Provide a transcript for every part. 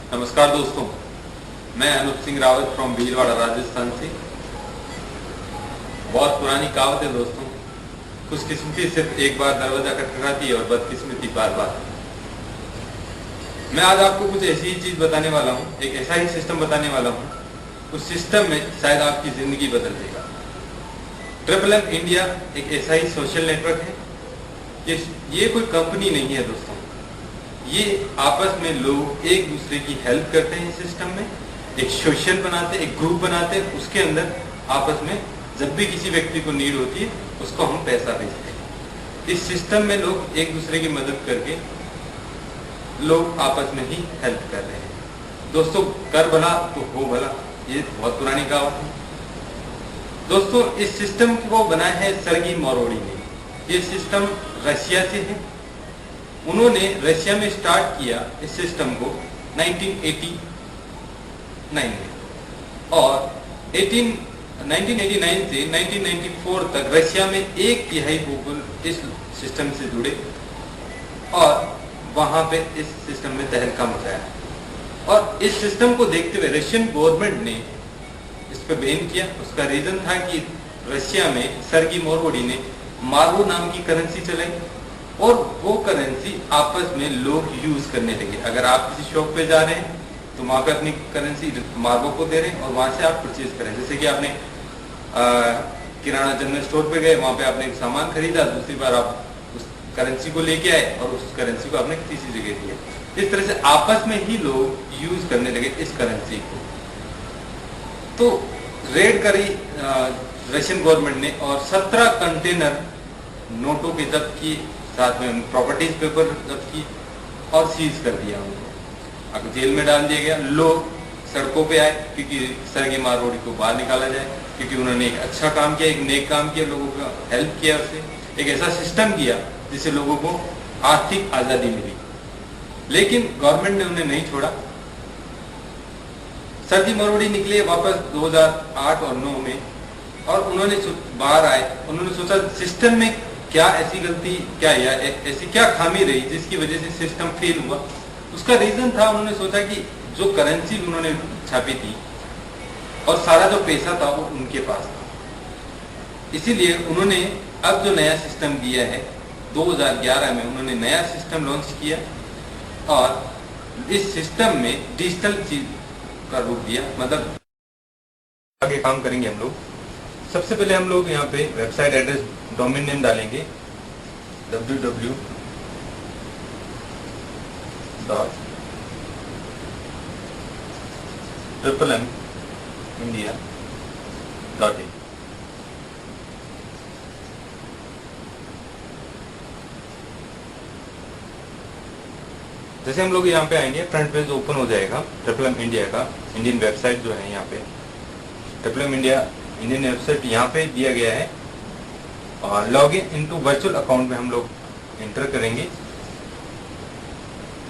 नमस्कार दोस्तों, मैं अनूप सिंह रावत फ्रॉम भीलवाड़ा राजस्थान से। बहुत पुरानी कहावत है दोस्तों, खुशकिस्मती सिर्फ एक बार दरवाजा खटखटाती है और बदकिस्मती बार बार। मैं आज आपको कुछ ऐसी ही चीज बताने वाला हूँ, एक ऐसा ही सिस्टम बताने वाला हूँ। उस सिस्टम में शायद आपकी जिंदगी बदल देगा। ट्रिपल M इंडिया एक ऐसा ही सोशल नेटवर्क है। ये कोई कंपनी नहीं है दोस्तों, ये आपस में लोग एक दूसरे की हेल्प करते हैं। सिस्टम में एक सोशल बनाते हैं, एक ग्रुप बनाते हैं, उसके अंदर आपस में जब भी किसी व्यक्ति को नीड होती है उसको हम पैसा भेजते हैं। इस सिस्टम में लोग एक दूसरे की मदद करके लोग आपस में ही हेल्प कर रहे हैं। दोस्तों, कर भला तो हो भला, ये बहुत पुरानी कहावत है दोस्तों। इस सिस्टम को बनाया है सर्गी मोरोडी ने। ये सिस्टम रशिया से है। उन्होंने रशिया में स्टार्ट किया इस सिस्टम को 1989 में, और 1989 से 1994 तक रशिया में 1/3 पीपल इस सिस्टम से जुड़े और वहां पे इस सिस्टम में तहलका मचाया। और इस सिस्टम को देखते हुए रशियन गवर्नमेंट ने इस पर बैन किया। उसका रीजन था कि रशिया में सर्गी मोरोडी ने मार्बो नाम की करेंसी चलाई और वो करेंसी आपस में लोग यूज करने लगे। अगर आप किसी शॉप पे जा रहे हैं तो वहां पे अपनी करेंसी मार्बो को दे रहे हैं और वहां से आप परचेज करें। जैसे कि आपने किराना जनरल स्टोर पे गए, वहां पे आपने एक सामान खरीदा, दूसरी बार आप उस करेंसी को लेके आए और उस करेंसी को आपने किसी जगह दिया। इस तरह से आपस में ही लोग यूज करने लगे इस करेंसी को। तो रेड करी रशियन गवर्नमेंट ने और 17 कंटेनर नोटों के जब्त की, साथ में प्रॉपर्टीज पेपर जब्त की और सीज कर दिया उनको। अब जेल में डाल दिया गया। लोग सड़कों पे आए क्योंकि सर्गी मोरोडी को बाहर निकाला जाए, क्योंकि उन्होंने एक अच्छा काम किया, एक नेक काम किया, लोगों का हेल्प किया, उससे एक ऐसा सिस्टम किया जिससे लोगों को आर्थिक आजादी मिली। लेकिन गवर्नमेंट ने उन्हें नहीं छोड़ा। सर्गी मोरोडी निकले वापस 2008 और 9 में, और उन्होंने बाहर आए। उन्होंने सोचा सिस्टम में क्या ऐसी गलती क्या या ऐसी क्या खामी रही जिसकी वजह से सिस्टम फेल हुआ। उसका रीजन था, उन्होंने सोचा कि जो करेंसी उन्होंने छापी थी और सारा जो पैसा था वो उनके पास था। इसीलिए उन्होंने अब जो नया सिस्टम दिया है 2011 में, उन्होंने नया सिस्टम लॉन्च किया और इस सिस्टम में डिजिटल चीज का रूप दिया। मतलब आगे काम करेंगे हम लोग। सबसे पहले हम लोग यहाँ पे वेबसाइट एड्रेस, डोमेन नेम डालेंगे www.tripleindia.in। जैसे हम लोग यहाँ पे आएंगे, फ्रंट पेज ओपन हो जाएगा ट्रिपल M इंडिया का। इंडियन वेबसाइट जो है यहाँ पे triple M India Indian website यहाँ पे दिया गया है। और log in into virtual account में हम लोग एंटर करेंगे।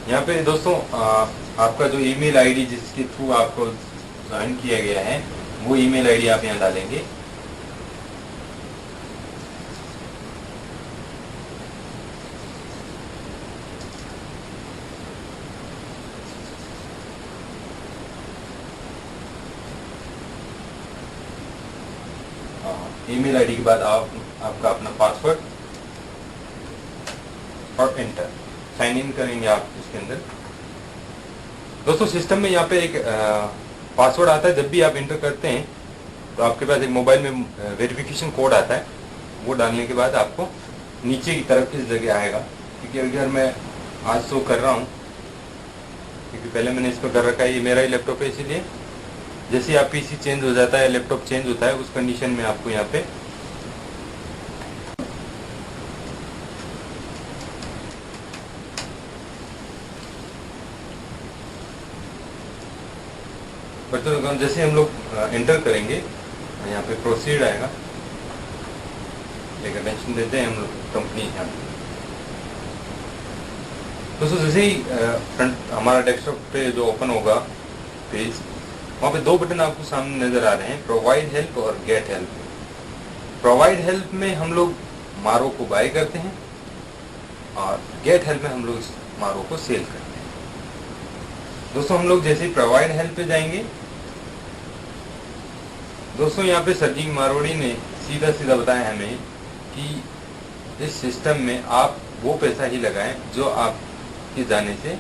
यहाँ पे दोस्तों आपका जो ईमेल आईडी जिसके थ्रू आपको ज्वाइन किया गया है वो ईमेल आईडी आप यहाँ डालेंगे। ईमेल आईडी के बाद आपका अपना पासवर्ड और एंटर, साइन इन करेंगे आप इसके अंदर। दोस्तों, सिस्टम में यहाँ पे एक पासवर्ड आता है। जब भी आप एंटर करते हैं तो आपके पास एक मोबाइल में वेरिफिकेशन कोड आता है। वो डालने के बाद आपको नीचे की तरफ इस जगह आएगा, क्योंकि अगर मैं आज शो कर रहा हूँ क्योंकि पहले मैंने इस पर कर रखा है, ये मेरा ही लैपटॉप है, इसीलिए जैसे आप पीसी चेंज हो जाता है, लैपटॉप चेंज होता है, उस कंडीशन में आपको यहाँ पे जैसे हम लोग एंटर करेंगे यहाँ पे प्रोसीड आएगा, एक अटेंशन देते हैं हम लोग कंपनी यहाँ पे। दोस्तों, जैसे ही फ्रंट हमारा डेस्कटॉप पे जो ओपन होगा पेज, वहाँ पे 2 बटन आपको सामने नजर आ रहे हैं, प्रोवाइड हेल्प और गेट हेल्प। प्रोवाइड हेल्प में हम लोग मारो को बाय करते हैं और गेट हेल्प में हम लोग इस मारो को सेल करते हैं। दोस्तों हम लोग जैसे ही प्रोवाइड हेल्प पे जाएंगे, दोस्तों यहाँ पे सरजी मारवाड़ी ने सीधा सीधा बताया हमें कि इस सिस्टम में आप वो पैसा ही लगाएं जो आपके जाने से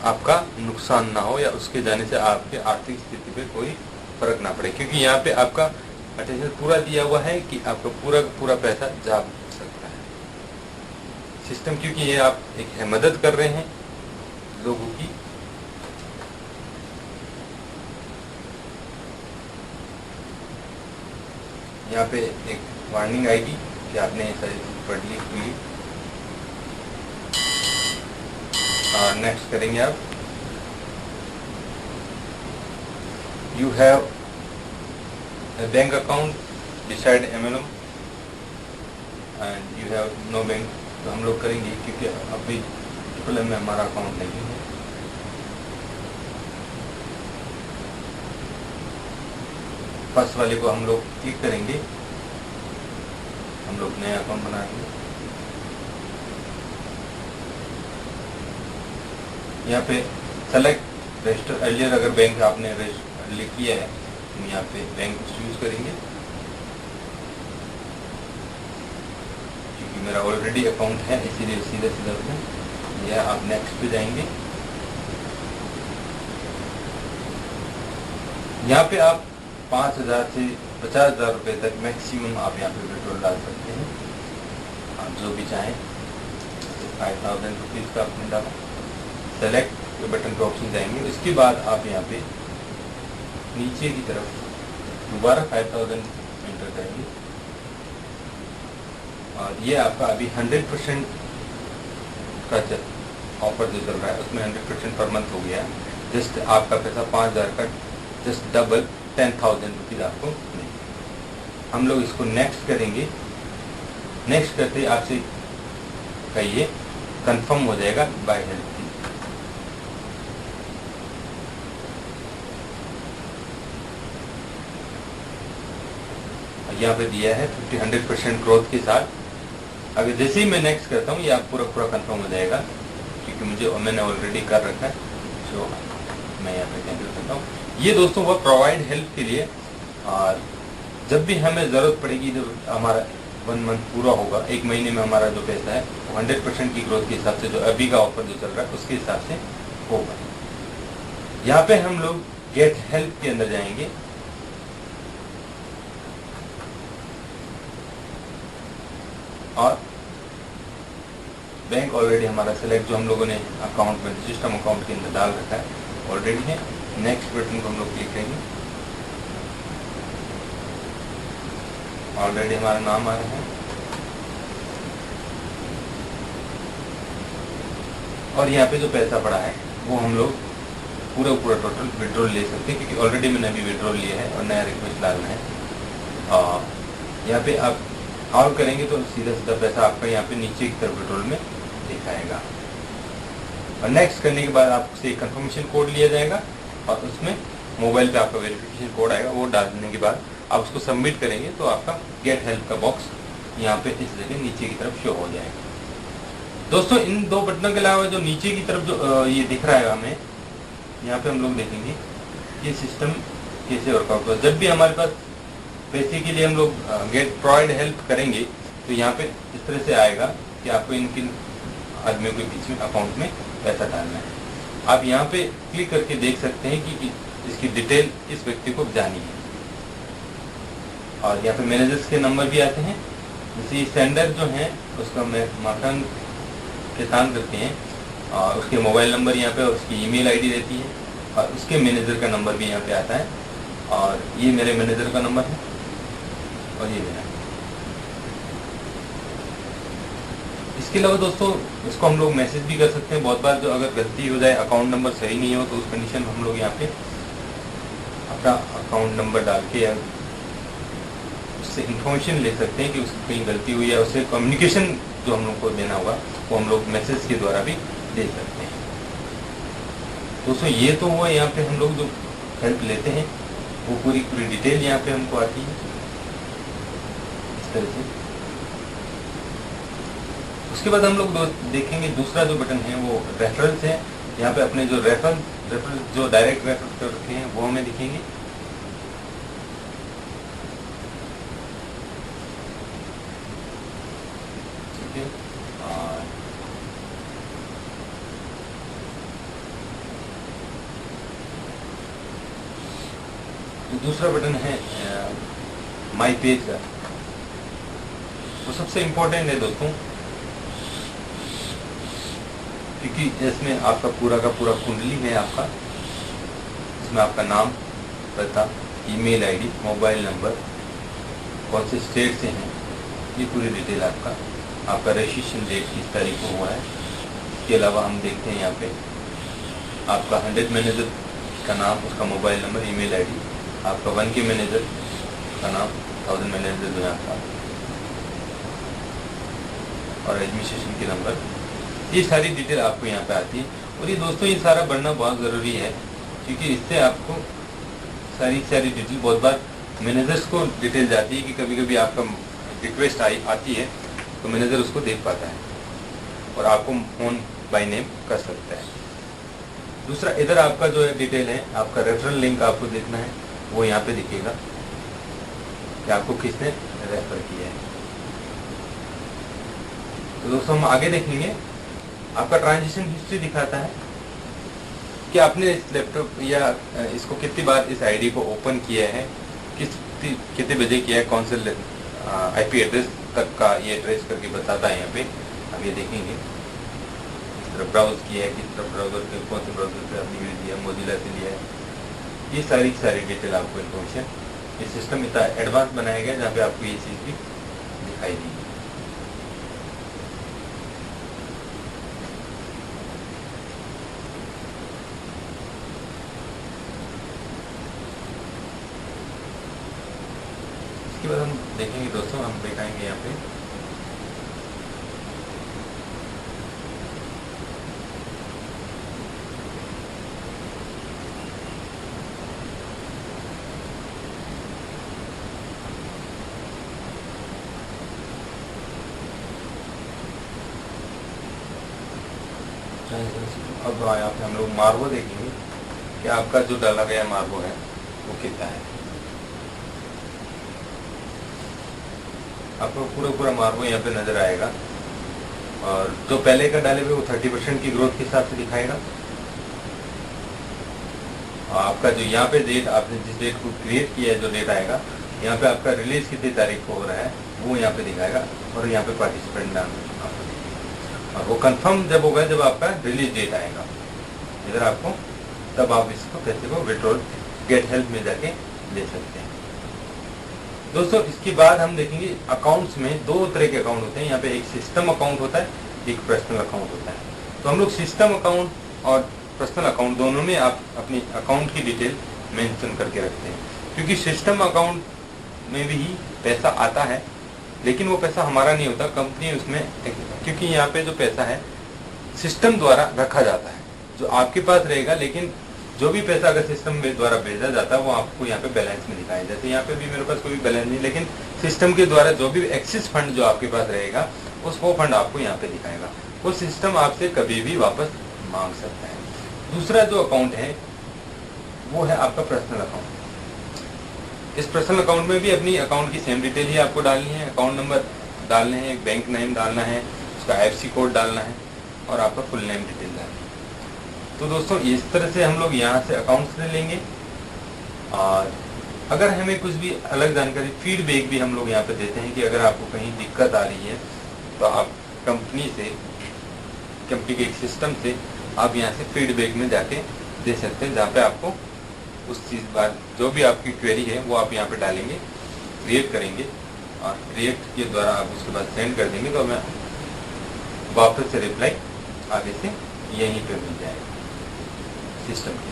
आपका नुकसान ना हो या उसके जाने से आपके आर्थिक स्थिति पे कोई फर्क ना पड़े, क्योंकि यहाँ पे आपका अटेंशन पूरा दिया हुआ है कि आपका पूरा पूरा पैसा जा सकता है सिस्टम, क्योंकि ये आप एक मदद कर रहे हैं लोगों की। यहाँ पे एक वार्निंग आएगी कि आपने सारी पढ़ ली पूरी। नेक्स्ट करेंगे आप, you have bank account decide MLM and you have no bank, तो हम लोग करेंगे क्योंकि अभी MLM में हमारा अकाउंट नहीं है। फर्स्ट वाले को हम लोग क्लिक करेंगे, हम लोग नया अकाउंट बनाएंगे। यहाँ पे सेलेक्ट रजिस्टर अर्लियर, अगर बैंक आपने रजिस्टर किया है तो यहाँ पे बैंक यूज करेंगे, क्योंकि मेरा ऑलरेडी अकाउंट है इसीलिए सीधा सीधा उसमें। या आप नेक्स्ट पे जाएंगे, यहाँ पे आप 5,000 से 50,000 रुपए तक मैक्सिमम आप यहाँ पे विड्रॉल डाल सकते हैं, आप जो भी चाहें। 5,000 रुपीज़ का आपने डाला, सेलेक्ट के बटन पे ऑप्शन जाएंगे। उसके बाद आप यहाँ पे नीचे की तरफ दोबारा 5,000 एंटर करेंगे और ये आपका अभी 100% का ऑफर जो चल रहा है उसमें 100% पर मंथ हो गया। जस्ट आपका पैसा 5,000 का जस्ट डबल 10,000 रुपीज़ आपको मिलेगा। हम लोग इसको नेक्स्ट करेंगे। नेक्स्ट करते आपसे कहिए कंफर्म हो जाएगा बाय हेल्प। यहाँ पे दिया है 100% ग्रोथ के साथ। अगर जैसे ही मैं नेक्स्ट करता हूँ ये आप पूरा पूरा कंफर्म हो जाएगा, क्योंकि मैंने ऑलरेडी कर रखा है, तो मैं यहाँ पे कैंसिल करता हूँ। ये दोस्तों वो प्रोवाइड हेल्प के लिए, और जब भी हमें ज़रूरत पड़ेगी, जब हमारा 1 मंथ पूरा होगा, 1 महीने में हमारा जो पैसा है वो 100% की ग्रोथ के हिसाब से, जो अभी का ऑफर जो चल रहा है उसके हिसाब से होगा। यहाँ पे हम लोग गेट हेल्प के अंदर जाएंगे और बैंक ऑलरेडी हमारा सेलेक्ट जो हम लोगों ने अकाउंट में सिस्टम अकाउंट के अंदर डाल रखा है ऑलरेडी है। नेक्स्ट बटन को हम लोग क्लिक करेंगे, ऑलरेडी हमारा नाम आ रहा है और यहाँ पे जो पैसा पड़ा है वो हम लोग पूरा पूरा टोटल विड्रॉल ले सकते हैं, क्योंकि ऑलरेडी मैंने अभी विड्रॉल लिया है और नया रिक्वेस्ट डालना है। और यहाँ पे आप ऑल करेंगे तो सीधा सीधा पैसा आपका यहाँ पे नीचे की तरफ विड्रॉल में दिखाएगा। और नेक्स्ट करने के बाद आपसे कंफर्मेशन कोड लिया जाएगा और उसमें मोबाइल पे आपका वेरिफिकेशन कोड आएगा। वो डालने के बाद आप उसको सबमिट करेंगे तो आपका गेट हेल्प का बॉक्स यहाँ पे इस जगह नीचे की तरफ शो हो जाएगा। दोस्तों इन 2 बटनों के अलावा जो नीचे की तरफ जो ये दिख रहा है हमें, यहाँ पे हम लोग देखेंगे ये सिस्टम कैसे वर्कआउट होगा। जब भी हमारे पास पैसे के लिए हम लोग गेट प्रोवाइड हेल्प करेंगे तो यहाँ पे इस तरह से आएगा कि आपको इन आदमियों के बीच में अकाउंट में पैसा डालना है। आप यहाँ पे क्लिक करके देख सकते हैं कि इसकी डिटेल इस व्यक्ति को जानी है। और यहाँ पे मैनेजर्स के नंबर भी आते हैं। जैसे सेंडर जो है उसका माकान किसान करते हैं और उसके मोबाइल नंबर यहाँ पे, उसकी ईमेल आईडी रहती है और उसके मैनेजर का नंबर भी यहाँ पे आता है। और ये मेरे मैनेजर का नंबर है और ये मेरा। इसके अलावा दोस्तों इसको हम लोग मैसेज भी कर सकते हैं। बहुत बार जो अगर गलती हो जाए, अकाउंट नंबर सही नहीं हो, तो उस कंडीशन में हम लोग यहाँ पे अपना अकाउंट नंबर डाल के या उससे इंफॉर्मेशन ले सकते हैं कि उसकी कहीं गलती हुई है। उससे कम्युनिकेशन जो हम लोग को देना होगा वो हम लोग मैसेज के द्वारा भी दे सकते हैं। दोस्तों ये तो हुआ, यहाँ पे हम लोग जो हेल्प लेते हैं वो पूरी डिटेल यहाँ पे हमको आती है इस तरह से। उसके बाद हम लोग देखेंगे दूसरा जो बटन है वो रेफरेंस है। यहाँ पे अपने जो रेफरेंस जो डायरेक्ट रेफर कर रखे हैं वो हमें दिखेंगे। ठीक है, और दूसरा बटन है माई पेज का, वो सबसे इम्पोर्टेंट है दोस्तों, क्योंकि इसमें आपका पूरा का पूरा कुंडली है आपका। इसमें आपका नाम, पता, ईमेल आईडी, मोबाइल नंबर, कौन से स्टेट से हैं, ये पूरी डिटेल आपका रजिस्ट्रेशन डेट किस तारीख को हुआ है। इसके अलावा हम देखते हैं यहाँ पे आपका 100 मैनेजर का नाम, उसका मोबाइल नंबर, ईमेल आईडी, आपका 1K मैनेजर का नाम, 1000 मैनेजर जो है आपका, और एडमिनिस्ट्रेशन के नंबर, ये सारी डिटेल आपको यहाँ पे आती है। और ये दोस्तों ये सारा बढ़ना बहुत ज़रूरी है, क्योंकि इससे आपको सारी डिटेल, बहुत बार मैनेजर्स को डिटेल जाती है कि कभी कभी आपका रिक्वेस्ट आती है तो मैनेजर उसको देख पाता है और आपको फोन बाय नेम कर सकता है। दूसरा, इधर आपका जो है डिटेल है, आपका रेफरल लिंक आपको देखना है, वो यहाँ पे दिखेगा कि आपको किसने रेफर किया है। तो दोस्तों हम आगे देखेंगे, आपका ट्रांजेक्शन हिस्ट्री दिखाता है कि आपने इस लैपटॉप या इसको कितनी बार इस आईडी को ओपन किया है, कितने बजे किया है, कौन से आईपी एड्रेस तक का ये ट्रेस करके बताता है। यहाँ पे अब ये देखेंगे किस तरह ब्राउज किया है, किस तरह ब्राउजर के कौन से ब्राउजर से आपने लिया, मोजिला से लिया है, ये सारी डिटेल आपको इन्फॉर्मेशन, ये सिस्टम इतना एडवांस बनाया गया जहाँ पे आपको ये चीज़ भी दिखाई दी। इसके बाद हम देखेंगे दोस्तों, हम दिखाएंगे यहाँ पे अब यहाँ पे हम लोग मार्वो देखेंगे कि आपका जो डाला गया मार्वो है वो कितना है। आपको पूरा मार्वो यहाँ पे नजर आएगा, और जो पहले का डाले हुए वो 30% की ग्रोथ के हिसाब से दिखाएगा। और आपका जो यहाँ पे डेट, आपने जिस डेट को क्रिएट किया है, जो डेट आएगा यहाँ पे आपका रिलीज कितनी तारीख को हो रहा है वो यहाँ पे दिखाएगा, और यहाँ पे पार्टिसिपेंट नाम आपको दिखेगा। और वो कंफर्म जब होगा जब आपका रिलीज डेट आएगा इधर आपको, तब आप इसको पैसे को विड्रॉल गेट हेल्प में जाके ले सकते हैं। दोस्तों इसके बाद हम देखेंगे अकाउंट्स में दो तरह के अकाउंट होते हैं। यहाँ पे एक सिस्टम अकाउंट होता है, एक पर्सनल अकाउंट होता है। तो हम लोग सिस्टम अकाउंट और पर्सनल अकाउंट दोनों में आप अपनी अकाउंट की डिटेल मेंशन करके रखते हैं, क्योंकि सिस्टम अकाउंट में भी पैसा आता है, लेकिन वो पैसा हमारा नहीं होता, कंपनी उसमें, क्योंकि यहाँ पे जो पैसा है सिस्टम द्वारा रखा जाता है, जो आपके पास रहेगा। लेकिन जो भी पैसा अगर सिस्टम द्वारा भेजा जाता है वो आपको यहाँ पे बैलेंस में दिखाया। जैसे यहाँ पे भी मेरे पास कोई बैलेंस नहीं, लेकिन सिस्टम के द्वारा जो भी एक्सिस फंड जो आपके पास रहेगा वो फंड आपको यहाँ पे दिखाएगा। वो सिस्टम आपसे कभी भी वापस मांग सकता है। दूसरा जो अकाउंट है वो है आपका पर्सनल अकाउंट। इस पर्सनल अकाउंट में भी अपनी अकाउंट की सेम डिटेल ही आपको डालनी है, अकाउंट नंबर डालने हैं, बैंक नेम डालना है, उसका IFSC कोड डालना है, और आपका फुल नेम डिटेल डालना है। तो दोस्तों इस तरह से हम लोग यहाँ से अकाउंट से लेंगे, और अगर हमें कुछ भी अलग जानकारी, फीडबैक भी हम लोग यहाँ पे देते हैं कि अगर आपको कहीं दिक्कत आ रही है तो आप कंपनी के एक सिस्टम से आप यहाँ से फीडबैक में जाके दे सकते हैं, जहाँ पे आपको उस चीज़ बाद जो भी आपकी क्वेरी है वो आप यहाँ पे डालेंगे, क्रिएट करेंगे, और क्रिएट के द्वारा आप उसके बाद सेंड कर देंगे तो हमें वापस से रिप्लाई आगे से यहीं पे मिल जाएगा सिस्टम के।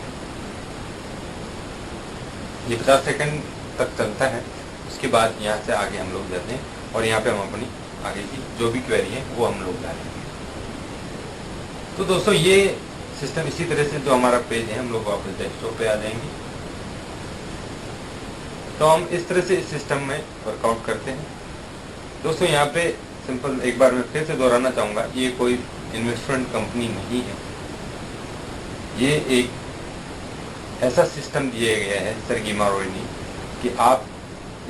ये 50 सेकंड तक चलता है, उसके बाद यहाँ से आगे हम लोग जाते हैं, और यहाँ पे हम अपनी आगे की जो भी क्वेरी है वो हम लोग डालेंगे। तो दोस्तों ये सिस्टम इसी तरह से जो हमारा पेज है, हम लोग वापस डेस्कटॉप पे आ जाएंगे। तो हम इस तरह से इस सिस्टम में वर्कआउट करते हैं। दोस्तों यहाँ पे सिंपल एक बार मैं फिर से दोहराना चाहूँगा, ये कोई इन्वेस्टमेंट कंपनी नहीं है, ये एक ऐसा सिस्टम दिया गया है सरगी मारोनी कि आप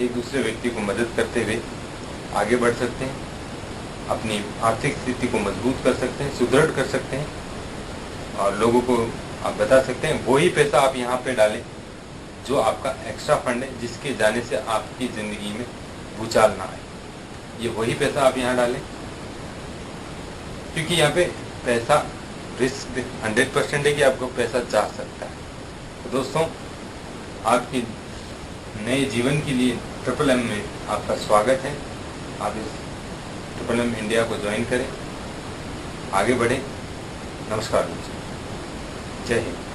एक दूसरे व्यक्ति को मदद करते हुए आगे बढ़ सकते हैं, अपनी आर्थिक स्थिति को मजबूत कर सकते हैं, सुदृढ़ कर सकते हैं और लोगों को आप बता सकते हैं वही पैसा आप यहाँ पे डालें जो आपका एक्स्ट्रा फंड है, जिसके जाने से आपकी ज़िंदगी में भूचाल ना आए। ये वही पैसा आप यहाँ डालें, क्योंकि यहाँ पे पैसा रिस्क 100% है कि आपको पैसा जा सकता है। तो दोस्तों, आपकी नए जीवन के लिए ट्रिपल एम में आपका स्वागत है। आप इस ट्रिपल एम इंडिया को ज्वाइन करें, आगे बढ़ें। नमस्कार दोस्तों, जय हिंद।